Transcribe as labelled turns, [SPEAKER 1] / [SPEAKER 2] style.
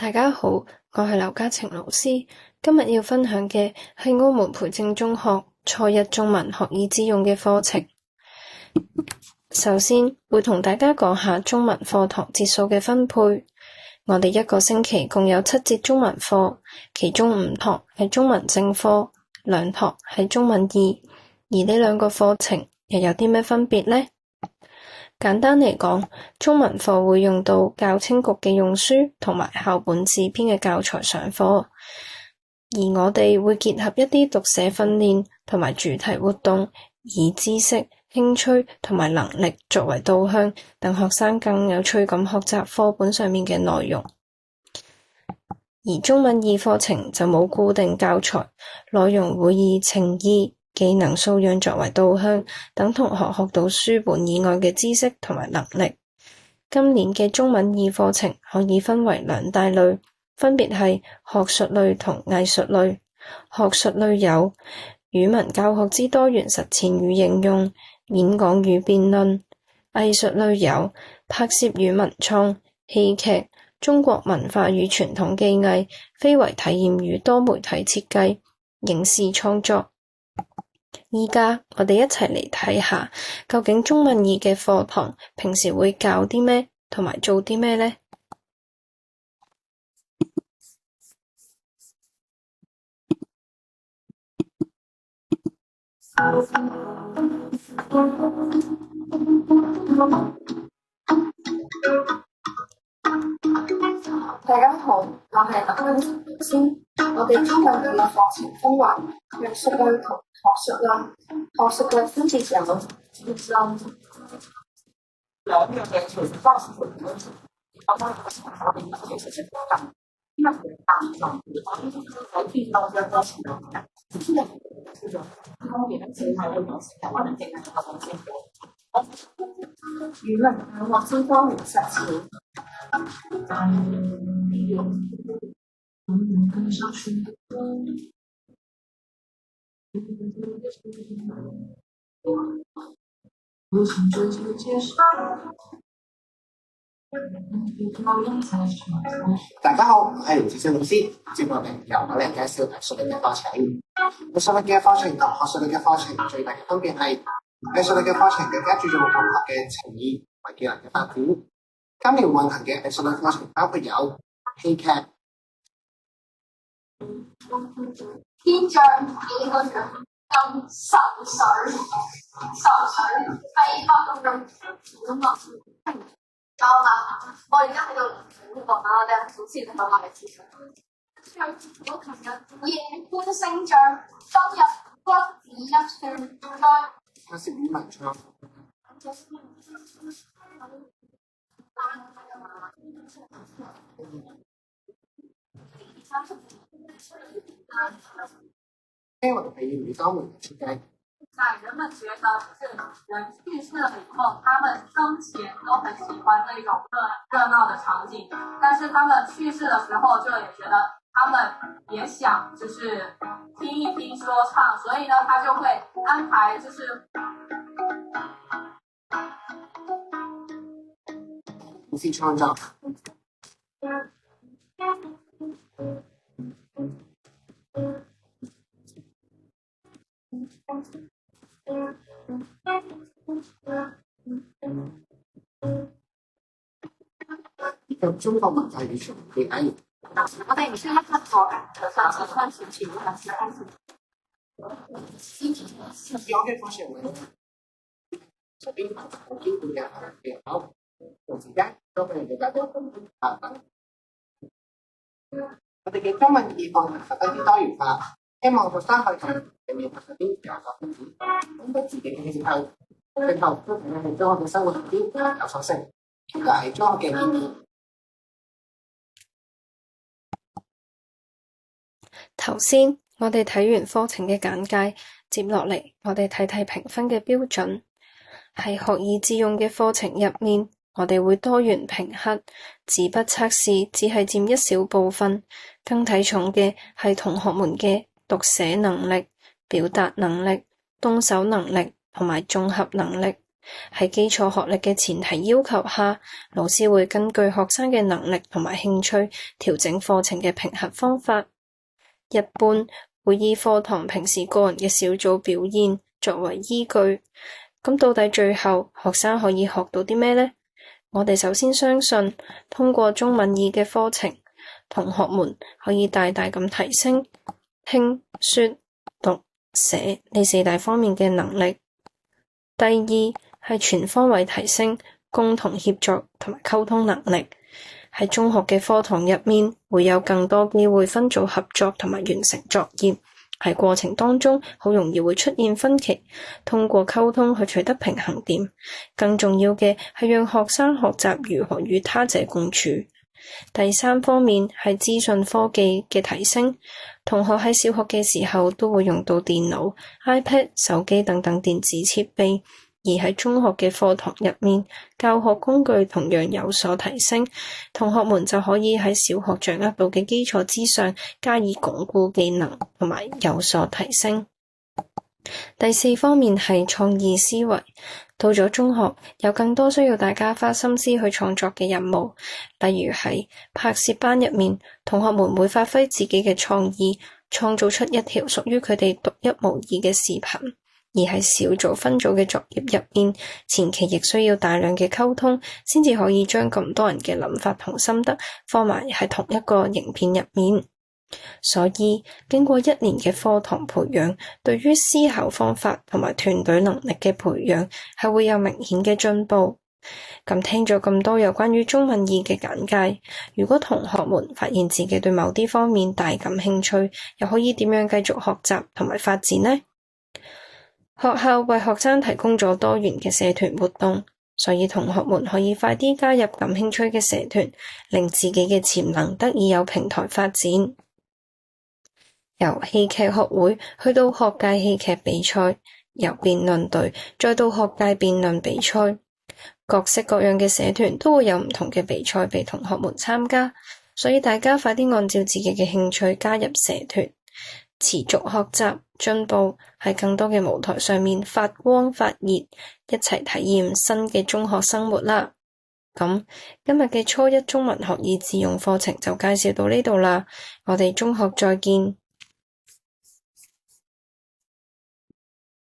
[SPEAKER 1] 大家好，我係劉嘉晴老師。今日要分享嘅係澳門培正中學初一中文學以致用嘅課程。首先會同大家講下中文課堂節數嘅分配。我哋一個星期共有7節中文課，其中5堂係中文正課，2堂係中文2。而呢兩個課程又有啲咩分別呢？簡單嚟講，中文課會用到教青局嘅用書同埋校本自編嘅教材上課，而我哋會結合一啲讀寫訓練同埋主題活動，以知識、興趣同埋能力作為導向，等學生更有趣咁學習課本上面嘅內容。而中文2課程就冇固定教材，內容會以情意、技能素養作為導向，等同學學到書本以外嘅知識同埋能力。今年嘅中文2課程可以分為2大類，分別係學術類同藝術類。學術類有語文教學之多元實踐與應用、演講與辯論；藝術類有拍攝與文創、戲劇、中國文化與傳統技藝、非遺體驗與多媒體設計、影視創作。依家我哋一齊嚟睇下，究竟中文2嘅課堂平時會教啲咩，同埋做啲咩呢？
[SPEAKER 2] 大家好，我係特登先。我哋中文2嘅課程分為藝術類同學術類。學術類分別有語文教學之多元實踐。
[SPEAKER 3] 大家好，我係胡志勝老師。接落嚟由我嚟介紹藝術類嘅課程。藝術類嘅課程同學術類嘅課程最大嘅分別係，藝術類嘅課程更加注重同學嘅情意同埋技能嘅發展。今年運行嘅藝術類課程包括有戲劇、
[SPEAKER 2] 天象幾個樣咁愁水飛北咁啊！好啦，我而家喺度講啦，我哋好似睇下嘅資訊。我琴日夜觀星象，今日骨子一算，應該
[SPEAKER 3] 拍攝與文創。因為係要與多媒體設計。
[SPEAKER 4] 在人們覺得是人去世了以後，他們生前都很喜歡那種熱鬧的場景，但是他們去世的時候就也覺得他們也想就是聽一聽說唱，所以呢他就會安排就是
[SPEAKER 3] 故事創作。中國文化與傳統技藝。
[SPEAKER 2] 我哋唔需要一課嘅，上次開始前兩次開始。
[SPEAKER 3] 我嘅課程會這邊好基本嘅技巧，同時間都係比較多我哋嘅中文2課程十分之多元化，希望學生可以從入面學習啲有所發展，揾到自己嘅興趣，最後都係喺中學嘅生活入邊有所成，呢個係中學嘅意義。
[SPEAKER 1] 頭先我哋睇完課程嘅簡介，接落嚟我哋睇睇評分嘅標準。喺學以致用嘅課程入面，我哋會多元評核，紙筆測試只係佔一小部分，更睇重嘅係同學們嘅讀寫能力、表達能力、動手能力同埋綜合能力。喺基礎學歷嘅前提要求下，老師會根據學生嘅能力同埋興趣調整課程嘅評核方法。一般會以課堂平時個人嘅小組表現作為依據。咁到底最後學生可以學到啲咩呢？我哋首先相信，通過中文2嘅課程，同學們可以大大咁提升聽、說、讀、寫呢4大方面嘅能力。第二係全方位提升共同協作同埋溝通能力。喺中學嘅課堂入面，會有更多機會分組合作同埋完成作業。喺過程當中，好容易會出現分歧，通過溝通去取得平衡點。更重要嘅係讓學生學習如何與他者共處。第三方面係資訊科技嘅提升。同學喺小學嘅時候都會用到電腦、iPad、手機等等電子設備。而喺中學嘅課堂入面，教學工具同樣有所提升，同學們就可以喺小學掌握到嘅基礎之上加以鞏固技能同埋有所提升。第四方面係創意思維。到咗中學，有更多需要大家花心思去創作嘅任務，例如喺拍攝班入面，同學們會發揮自己嘅創意，創造出一條屬於佢哋獨一無二嘅視頻。而喺小組分組嘅作業入面，前期亦需要大量嘅溝通，先至可以將咁多人嘅諗法同心得放埋喺同一個影片入面。所以經過1年嘅課堂培養，對於思考方法同埋團隊能力嘅培養係會有明顯嘅進步。咁聽咗咁多有關於中文2嘅簡介，如果同學們發現自己對某啲方面大感興趣，又可以點樣繼續學習同埋發展呢？學校為學生提供咗多元嘅社團活動，所以同學們可以快啲加入感興趣嘅社團，令自己嘅潛能得以有平台發展。由戲劇學會去到學界戲劇比賽，由辯論隊再到學界辯論比賽，各式各樣嘅社團都會有唔同嘅比賽俾同學們參加，所以大家快啲按照自己嘅興趣加入社團，持續學習進步，喺更多嘅舞台上面發光發熱，一齊體驗新嘅中學生活啦！咁今日嘅初一中文學以致用課程就介紹到呢度啦，我哋中學再見。